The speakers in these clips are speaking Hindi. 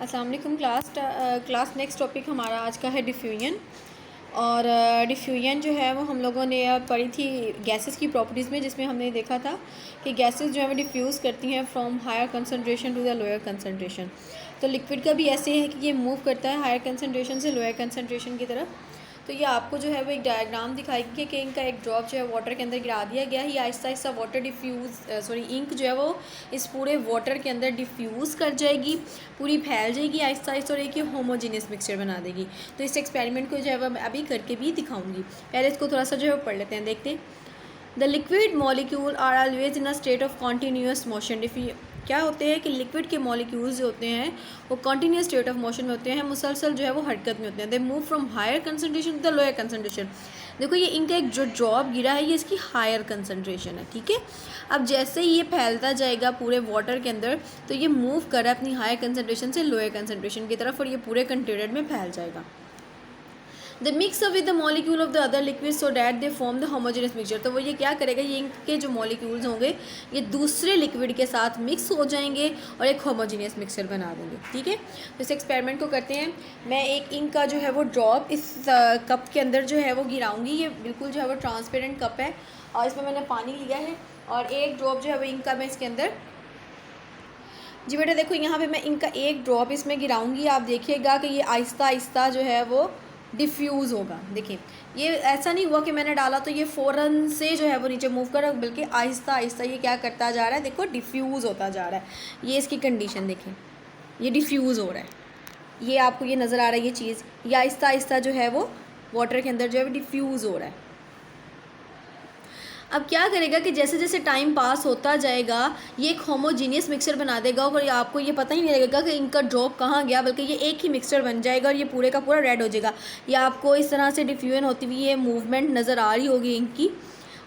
अस्सलाम वालेकुम क्लास नेक्स्ट टॉपिक हमारा आज का है डिफ्यूजन। और डिफ्यूजन जो है वो हम लोगों ने पढ़ी थी गैसेस की प्रॉपर्टीज़ में, जिसमें हमने देखा था कि गैसेस जो है वो डिफ्यूज़ करती हैं from higher concentration to the lower concentration. तो लिक्विड का भी ऐसे है कि ये मूव करता है हायर कंसनट्रेशन से लोअर कंसनट्रेशन की तरफ। तो ये आपको जो है वो एक डायग्राम दिखाएगी कि इनका एक ड्रॉप जो है वाटर के अंदर गिरा दिया गया है, आहिस्ता आहिस्ता वाटर इंक जो है वो इस पूरे वाटर के अंदर डिफ्यूज़ कर जाएगी, पूरी फैल जाएगी आहिस्ता आहिस्ता, और एक ये होमोजीनियस मिक्सचर बना देगी। तो इस एक्सपेरिमेंट को जो है मैं अभी करके भी दिखाऊंगी। पहले इसको थोड़ा सा जो है पढ़ लेते हैं, देखते हैं। The liquid molecule are always in a state of continuous motion. क्या होते हैं कि लिक्विड के मॉलिक्यूल्स जो होते हैं वो कॉन्टीन्यूस स्टेट ऑफ मोशन में होते हैं, मुसलसल जो है वो हरकत में होते हैं। They move from higher concentration to the lower concentration. देखो ये इनका एक जो ड्रॉप गिरा है ये इसकी हायर कंसनट्रेशन है, ठीक है। अब जैसे ही ये फैलता जाएगा पूरे वाटर के अंदर तो ये मूव कर रहा है अपनी हायर कंसनट्रेशन से लोअर कंसनट्रेशन की तरफ, और ये पूरे कंटेनर में फैल जाएगा। The mix with the molecule of the other liquid so that they form the homogeneous mixture. तो वो ये क्या करेगा, ये इनके जो मॉलिक्यूल्स होंगे ये दूसरे लिक्विड के साथ मिक्स हो जाएंगे और एक होमोजेनियस मिक्सचर बना देंगे, ठीक है। तो इस एक्सपेरिमेंट को करते हैं। मैं एक इंक का जो है वो ड्रॉप इस कप के अंदर जो है वो गिराऊंगी। ये बिल्कुल जो है वो ट्रांसपेरेंट कप है और इसमें मैंने पानी लिया है, और एक ड्रॉप जो है वो इंक का मैं इसके अंदर, जी बेटा देखो यहाँ पे मैं इनका एक ड्रॉप इसमें गिराऊंगी। आप देखिएगा कि ये आहिस्ता आहिस्ता जो है वो डिफ्यूज़ होगा। देखिए ये ऐसा नहीं हुआ कि मैंने डाला तो ये फ़ौरन से जो है वो नीचे मूव कर, बल्कि आहिस्ता आहिस्ता ये क्या करता जा रहा है, देखो डिफ्यूज़ होता जा रहा है। ये इसकी कंडीशन देखें, ये डिफ्यूज़ हो रहा है, ये आपको ये नज़र आ रहा है ये चीज़, ये आहिस्ता आहिस्ता जो है वो वाटर के अंदर जो है वो डिफ्यूज़ हो रहा है। अब क्या करेगा कि जैसे जैसे टाइम पास होता जाएगा ये एक होमोजीनियस मिक्सचर बना देगा, और आपको ये पता ही नहीं लगेगा कि इनका ड्रॉप कहाँ गया, बल्कि ये एक ही मिक्सचर बन जाएगा और ये पूरे का पूरा रेड हो जाएगा। ये आपको इस तरह से डिफ्यूजन होती हुई ये मूवमेंट नज़र आ रही होगी इनकी।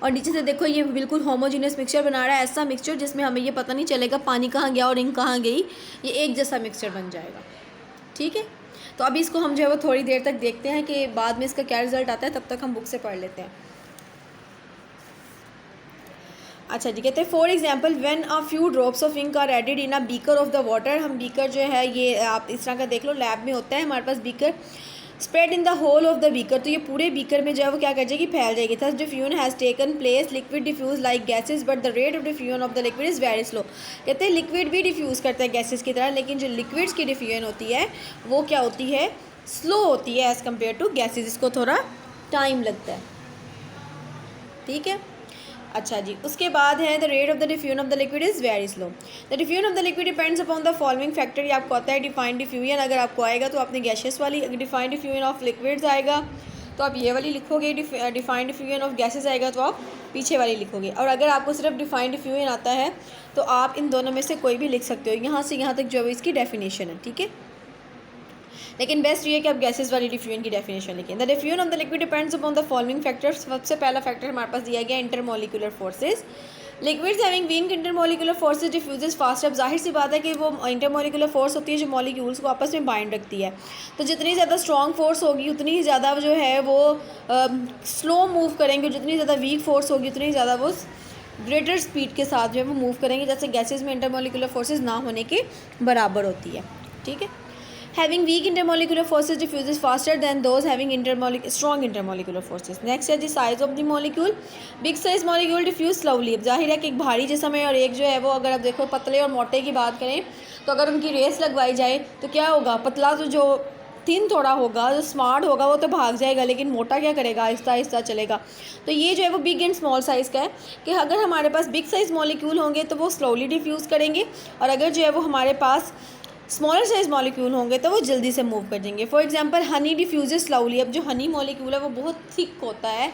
और नीचे से देखो ये बिल्कुल होमोजीनियस मिक्सचर बना रहा है, ऐसा मिक्सचर जिसमें हमें ये पता नहीं चलेगा पानी कहाँ गया और इंक कहाँ गई, ये एक जैसा मिक्सचर बन जाएगा, ठीक है। तो अभी इसको हम जो है वो थोड़ी देर तक देखते हैं कि बाद में इसका क्या रिजल्ट आता है, तब तक हम बुक से पढ़ लेते हैं। अच्छा जी, कहते हैं for example when a few drops of ink are added in a beaker of the water. हम बीकर जो है ये आप इस तरह का देख लो, लैब में होता है हमारे पास beaker, spread in the whole of the beaker. तो ये पूरे बीकर में जो है वो क्या कर जाएगी, फैल जाएगी। Thus diffusion has taken place, liquid diffuse like gases but the rate of diffusion of the liquid is very slow. कहते हैं लिक्विड भी डिफ्यूज़ करता है गैसेज की तरह, लेकिन जो लिक्विड्स की डिफ्यूजन होती है वो क्या होती है, स्लो होती है एज़ कम्पेयर टू गैसेज, इसको थोड़ा टाइम लगता है, ठीक है। अच्छा जी, उसके बाद है the rate of the diffusion of the liquid is very slow. The diffusion of the liquid depends upon the following factor. ये आपको आता है डिफाइंड डिफ्यूजन, अगर आपको आएगा तो आपने गैसेस वाली, डिफाइंड डिफ्यूजन ऑफ लिक्विड्स आएगा तो आप ये वाली लिखोगे, डिफाइंड डिफ्यूजन ऑफ गैसेस आएगा तो आप पीछे वाली लिखोगे। और अगर आपको सिर्फ डिफाइंड डिफ्यूजन आता है तो आप इन दोनों में से कोई भी लिख सकते हो, यहाँ से यहाँ तक जो है इसकी डेफिनेशन है, ठीक है। लेकिन बेस्ट ये है कि आप गैसेस वाली डिफ्यूजन की डेफिनेशन लिखें। The diffusion of the liquid depends upon the following factors. सबसे पहला फैक्टर हमारे पास दिया गया intermolecular forces. Liquids having weak intermolecular forces diffuses fast. अब जाहिर सी बात है कि वो इंटरमोलिकुलर फोर्स होती है जो मॉलिक्यूल्स को आपस में बाइंड रखती है। तो जितनी ज़्यादा स्ट्रॉन्ग फोर्स होगी उतनी ही ज़्यादा जो है वो स्लो मूव करेंगे, जितनी ज़्यादा वीक फोर्स होगी उतनी ज़्यादा वो ग्रेटर स्पीड के साथ जो है वो मूव करेंगे, जैसे गैसेज में इंटरमोलिकुलर फोर्सेज ना होने के बराबर होती है, ठीक है। Having weak intermolecular forces diffuses faster than those having strong intermolecular forces. Next है the size of the molecule. Big size molecule diffuse slowly. अब जाहिर है कि एक भारी जिस्म है और एक जो है वो, अगर आप देखो पतले और मोटे की बात करें तो अगर उनकी रेस लगवाई जाए तो क्या होगा, पतला तो जो थिन थोड़ा होगा, जो स्मार्ट होगा वो तो भाग जाएगा, लेकिन मोटा क्या करेगा, आहिस्ता आहिस्ता चलेगा। तो ये जो है वो बिग एंड स्मॉल साइज़ का है कि अगर हमारे पास बिग साइज़ मॉलिक्यूल होंगे तो वो स्लोली डिफ्यूज़ करेंगे, और अगर जो है वो हमारे पास स्मॉलर साइज मॉलिक्यूल होंगे तो वो जल्दी से मूव कर देंगे। For example Honey diffuses slowly. अब जो हनी मॉलिक्यूल है वो बहुत थिक होता है,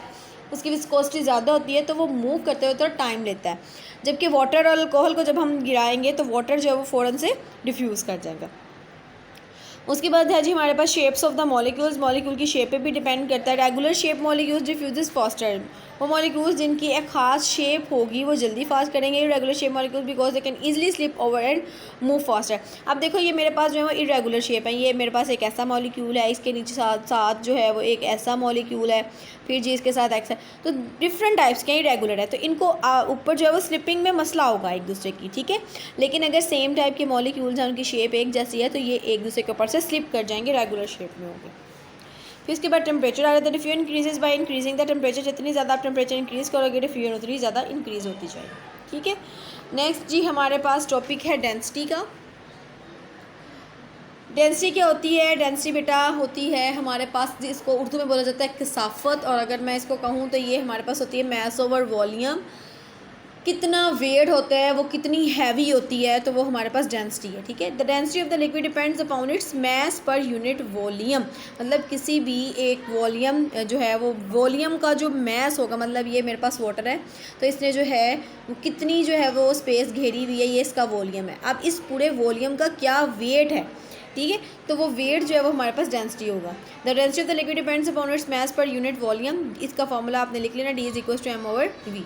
उसकी विस्कोसिटी ज़्यादा होती है, तो वो मूव करते हुए थोड़ा टाइम लेता है, जबकि वाटर और अल्कोहल को जब हम गिराएंगे तो वाटर जो है वो फ़ौरन से डिफ्यूज़ कर जाएगा। उसके बाद है जी हमारे पास shapes of the molecules, molecule की शेप पे भी डिपेंड करता है। Regular shape molecules diffuses faster, वो मॉलिक्यूल्स जिनकी एक खास शेप होगी वो जल्दी फास्ट करेंगे। Irregular shape molecules because they can easily slip over and move faster. अब देखो ये मेरे पास जो है वो इरेगुलर शेप है, ये मेरे पास एक ऐसा मॉलिक्यूल है, इसके नीचे साथ साथ जो है वो एक ऐसा मॉलिक्यूल है, फिर जी इसके साथ एक्स है, तो डिफरेंट टाइप्स के इरेगुलर है, तो इनको ऊपर जो है वो स्लिपिंग में मसला होगा एक दूसरे की, ठीक है। लेकिन अगर सेम टाइप के मॉलिक्यूल्स हैं, उनकी शेप एक जैसी है, तो ये एक दूसरे के ऊपर से स्लिप कर जाएंगे, रेगुलर शेप में होंगे। फिर इसके बाद टेम्परेचर आ रहा है। Diffusion increases by increasing the temperature, जितनी ज़्यादा आप टेम्परेचर इंक्रीज़ करोगे डिफ्यूजन उतनी ज़्यादा इंक्रीज़ होती जाएगी, ठीक है। नेक्स्ट जी हमारे पास टॉपिक है डेंसिटी का। डेंसिटी क्या होती है? डेंसिटी बेटा होती है हमारे पास, इसको उर्दू में बोला जाता है कसाफत, और अगर मैं इसको कहूँ तो ये हमारे पास होती है मैस ओवर वॉल्यूम। कितना वेट होता है, वो कितनी हैवी होती है, तो वो हमारे पास डेंसिटी है, ठीक है। The density of the liquid depends upon its mass per unit volume, मतलब किसी भी एक वॉल्यूम जो है वो वॉल्यूम का जो मैस होगा, मतलब ये मेरे पास वाटर है तो इसने जो है वो कितनी जो है वो स्पेस घेरी हुई है, ये इसका वॉल्यूम है। अब इस पूरे वॉल्यूम का क्या वेट है, ठीक है, तो वो वेट जो है वो हमारे पास डेंसिटी होगा। The density of the liquid depends upon its mass per unit volume, इसका फॉर्मूला आपने लिख लेना, D = m/v।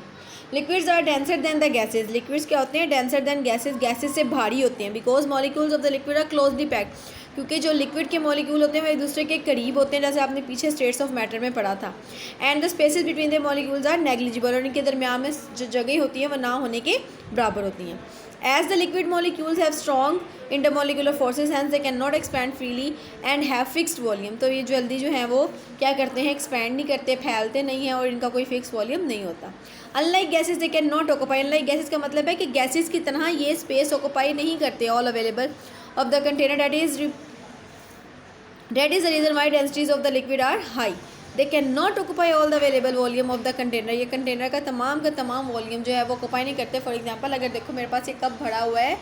Liquids are denser than the gases, लिक्विड्स क्या होते हैं? डेंसर देन गैसेज, गैसेज से भारी होते हैं। Because molecules of the liquid are closely packed, क्योंकि जो लिक्विड के मॉलिक्यूल होते हैं वो एक दूसरे के करीब होते हैं, जैसे आपने पीछे स्टेट्स ऑफ मैटर में पढ़ा था। And the spaces between the molecules are negligible, और इनके दरमियान में जो जगह होती है वो ना होने के बराबर होती हैं। As the liquid molecules have strong intermolecular forces, hence they cannot expand freely and have fixed volume, तो ये जल्दी जो है वो क्या करते हैं, एक्सपैंड नहीं करते, फैलते नहीं हैं, और इनका कोई फिक्स वॉल्यूम नहीं होता। Unlike gases they can not occupy, unlike gases का मतलब है कि गैसेज की तरह ये स्पेस ऑक्यूपाई नहीं करते all available of the container, that is the reason why densities of the liquid are high, they cannot occupy all the available volume of the container, ये कंटेनर का तमाम वॉल्यूम जो है वो ऑक्यूपाई नहीं करते। फॉर एग्जांपल अगर देखो मेरे पास ये कप भरा हुआ है,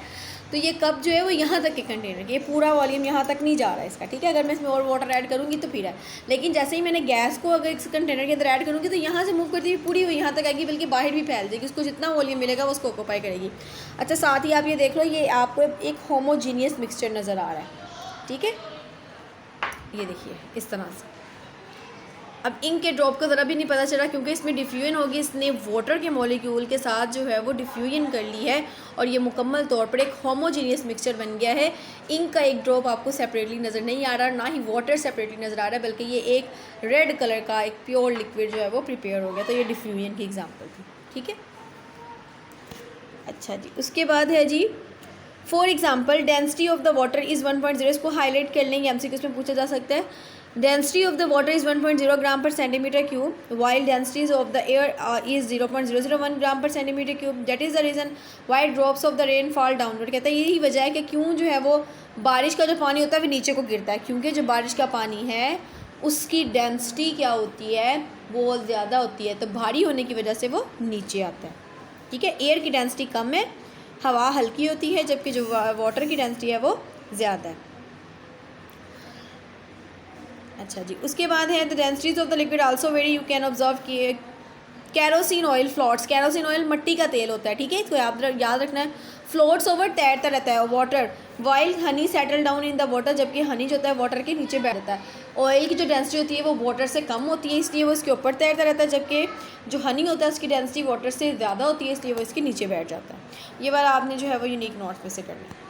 तो ये कप जो है वो यहाँ तक के कंटेनर, ये पूरा वॉल्यूम यहाँ तक नहीं जा रहा है इसका, ठीक है। अगर मैं इसमें और वाटर ऐड करूँगी तो फिर है, लेकिन जैसे ही मैंने गैस को अगर इस कंटेनर के अंदर ऐड करूँगी तो यहाँ से मूव करती हुई पूरी यहाँ तक आएगी, बल्कि बाहर भी फैल जाएगी, उसको जितना वॉल्यूम मिलेगा वो उसको ऑक्यूपाई करेगी। अच्छा, साथ ही आप ये देख लो, ये आपको एक होमोजीनियस मिक्सचर नज़र आ रहा है, ठीक है, ये देखिए इस तरह से। अब इंक के ड्रॉप का ज़रा भी नहीं पता चला, क्योंकि इसमें डिफ्यूजन होगी, इसने वाटर के मॉलिक्यूल के साथ जो है वो डिफ्यूजन कर ली है, और ये मुकम्मल तौर पर एक होमोजीनियस मिक्सचर बन गया है। इंक का एक ड्रॉप आपको सेपरेटली नज़र नहीं आ रहा, ना ही वाटर सेपरेटली नज़र आ रहा है, बल्कि ये एक रेड कलर का एक प्योर लिक्विड जो है वो प्रिपेयर हो गया। तो ये डिफ्यूजन की एग्जाम्पल थी, ठीक है। अच्छा जी, उसके बाद है जी for example density of the water is 1.0, इसको हाईलाइट कर लेंगे, MCQ में पूछा जा सकता है। Density of the water is 1.0 ग्राम पर centimetre cube, while densities of the air is 0.001 ग्राम पर centimetre cube. That is the reason why drops of the rain fall downward, कहता है यही वजह है कि क्यों जो है वो बारिश का जो पानी होता है वो नीचे को गिरता है, क्योंकि जो बारिश का पानी है उसकी डेंसिटी क्या होती है, वो ज़्यादा होती है, तो भारी होने की वजह से वो नीचे आता है, ठीक है। एयर की डेंसिटी कम है, हवा हल्की होती है, जबकि जो वाटर की डेंसिटी है वो ज़्यादा है। अच्छा जी, उसके बाद है the densities of the liquid also very, you can observe कि kerosene oil floats, kerosene oil मिट्टी का तेल होता है, ठीक है, इसको याद रखना है। फ्लोट्स ओवर, तैरता रहता है water, while Honey settle down in the water, जबकि हनी जो होता है वाटर के नीचे बैठता है। ऑयल की जो डेंसिटी होती है वो वाटर से कम होती है, इसलिए वो इसके ऊपर तैरता रहता है, जबकि जो हनी होता है उसकी डेंसिटी वाटर से ज़्यादा होती है, इसलिए वो इसके नीचे बैठ जाता है। ये वाला आपने जो है वो यूनिक नोट्स में से करना है।